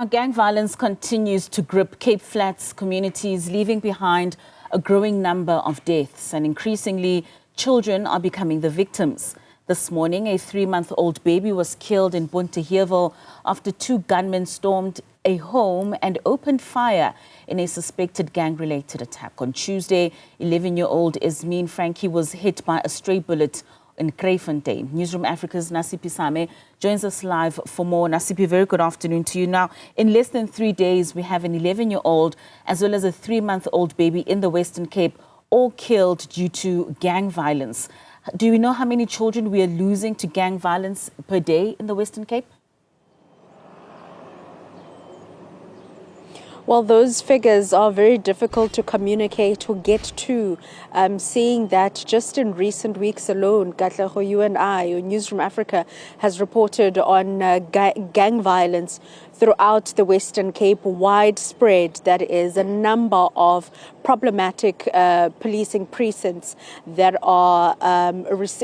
Gang violence continues to grip Cape Flats communities, leaving behind a growing number of deaths, and increasingly children are becoming the victims. This morning, a 3-month-old baby was killed in Bonteheuwel after 2 gunmen stormed a home and opened fire in a suspected gang-related attack. On Tuesday, 11-year-old Esmeen Frankie was hit by a stray bullet in Kraaifontein. Newzroom Afrika's Nasipi Same joins us live for more. Nasipi, very good afternoon to you. Now, in less than 3 days, we have an 11-year-old as well as a 3-month-old baby in the Western Cape, all killed due to gang violence. Do we know how many children we are losing to gang violence per day in the Western Cape? Well, those figures are very difficult to communicate or get to, seeing that just in recent weeks alone, Katlego, you and I, or Newzroom Afrika, has reported on gang violence throughout the Western Cape, widespread. That is a number of problematic policing precincts that are,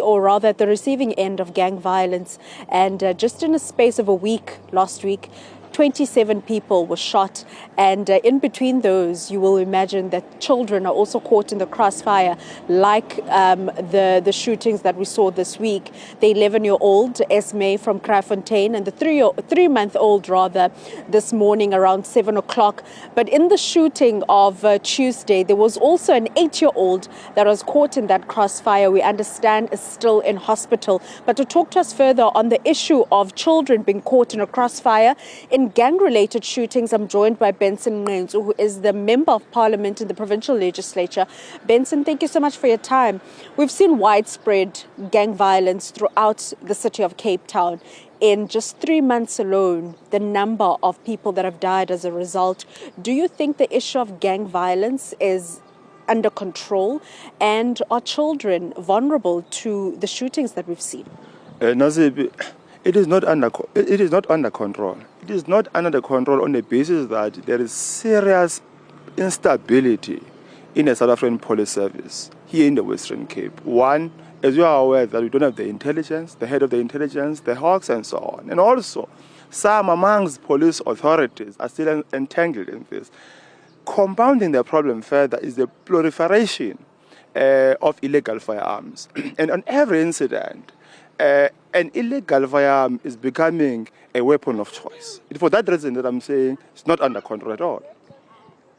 or rather at the receiving end of gang violence. And just in a space of a week, last week, 27 people were shot, and in between those, you will imagine that children are also caught in the crossfire, like the shootings that we saw this week. The 11-year-old Esme from Kraaifontein and the 3-month-old rather this morning around 7 o'clock. But in the shooting of Tuesday, there was also an 8-year-old that was caught in that crossfire. We understand is still in hospital. But to talk to us further on the issue of children being caught in a crossfire in gang-related shootings, I'm joined by Benson Ngqentsu, who is the Member of Parliament in the Provincial Legislature. Benson, thank you so much for your time. We've seen widespread gang violence throughout the city of Cape Town. In just 3 months alone, the number of people that have died as a result. Do you think the issue of gang violence is under control, and are children vulnerable to the shootings that we've seen? Nazibi, it is not under control. It is not under the control on the basis that there is serious instability in the South African police service here in the Western Cape. One, as you are aware, that we don't have the intelligence, the head of the intelligence, the hawks, and so on. And also, some amongst police authorities are still entangled in this. Compounding the problem further is the proliferation of illegal firearms. And on every incident, an illegal firearm is becoming a weapon of choice. For that reason that I'm saying it's not under control at all.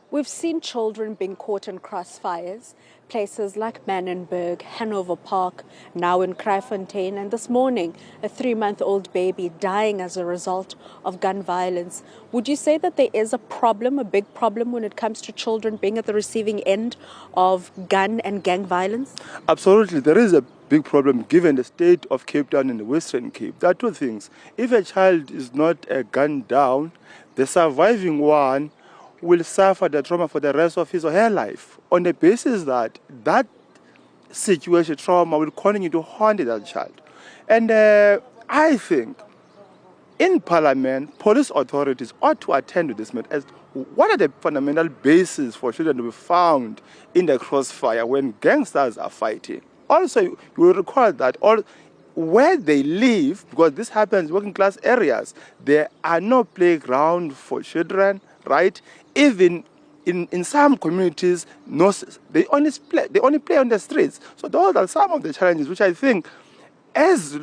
We've seen children being caught in crossfires, places like Mannenberg, Hanover Park, now in Kraaifontein, and this morning a 3-month-old baby dying as a result of gun violence. Would you say that there is a problem, a big problem, when it comes to children being at the receiving end of gun and gang violence? Absolutely, there is a big problem given the state of Cape Town and the Western Cape. There are two things. If a child is not gunned down, the surviving one will suffer the trauma for the rest of his or her life, on the basis that that situation, trauma, will continue to haunt that child. And I think in Parliament, police authorities ought to attend to this matter as what are the fundamental bases for children to be found in the crossfire when gangsters are fighting. Also, you will recall that where they live, because this happens in working class areas, there are no playground for children, right? Even in some communities, they only play on the streets. So those are some of the challenges which I think, as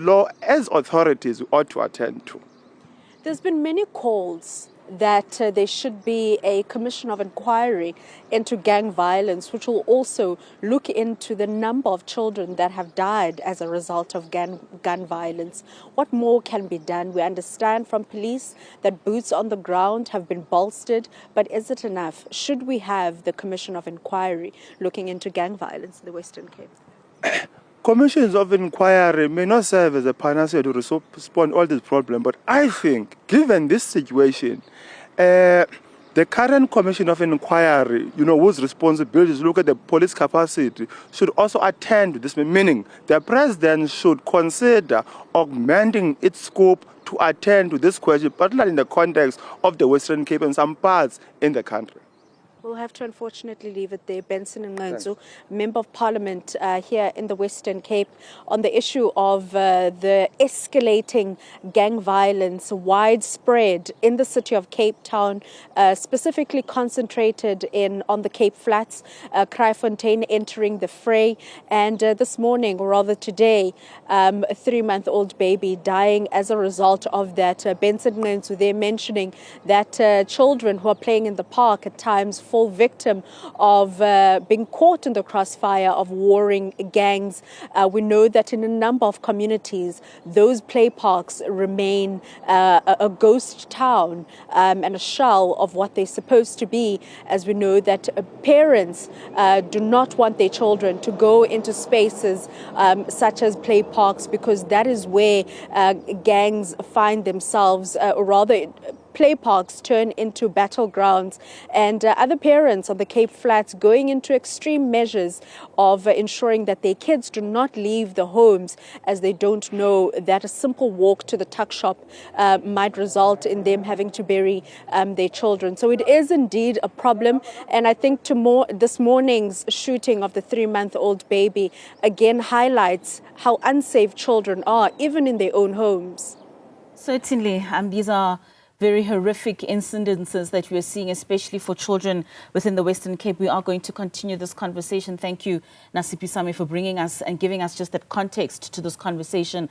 authorities, we ought to attend to. There's been many calls that there should be a commission of inquiry into gang violence, which will also look into the number of children that have died as a result of gun violence. What more can be done? We understand from police that boots on the ground have been bolstered, but is it enough? Should we have the commission of inquiry looking into gang violence in the Western Cape? Commissions of inquiry may not serve as a panacea to respond to all this problem, but I think, given this situation, the current commission of inquiry, whose responsibility is to look at the police capacity, should also attend to this, meaning the president should consider augmenting its scope to attend to this question, particularly in the context of the Western Cape and some parts in the country. We'll have to unfortunately leave it there. Benson Ngqentsu, Member of Parliament here in the Western Cape, on the issue of the escalating gang violence widespread in the city of Cape Town, specifically concentrated on the Cape Flats, Kraaifontein entering the fray, and this morning, or rather today, a 3-month-old baby dying as a result of that. Benson Ngqentsu, they're mentioning that children who are playing in the park at times fall victim of being caught in the crossfire of warring gangs. We know that in a number of communities, those play parks remain a ghost town and a shell of what they're supposed to be, as we know that parents do not want their children to go into spaces such as play parks, because that is where gangs find themselves, or rather play parks turn into battlegrounds, and other parents on the Cape Flats going into extreme measures of ensuring that their kids do not leave the homes, as they don't know that a simple walk to the tuck shop might result in them having to bury their children. So it is indeed a problem, and I think this morning's shooting of the 3-month-old baby again highlights how unsafe children are, even in their own homes. Certainly, these are very horrific incidences that we are seeing, especially for children within the Western Cape. We are going to continue this conversation. Thank you, Nasipi Sami, for bringing us and giving us just that context to this conversation.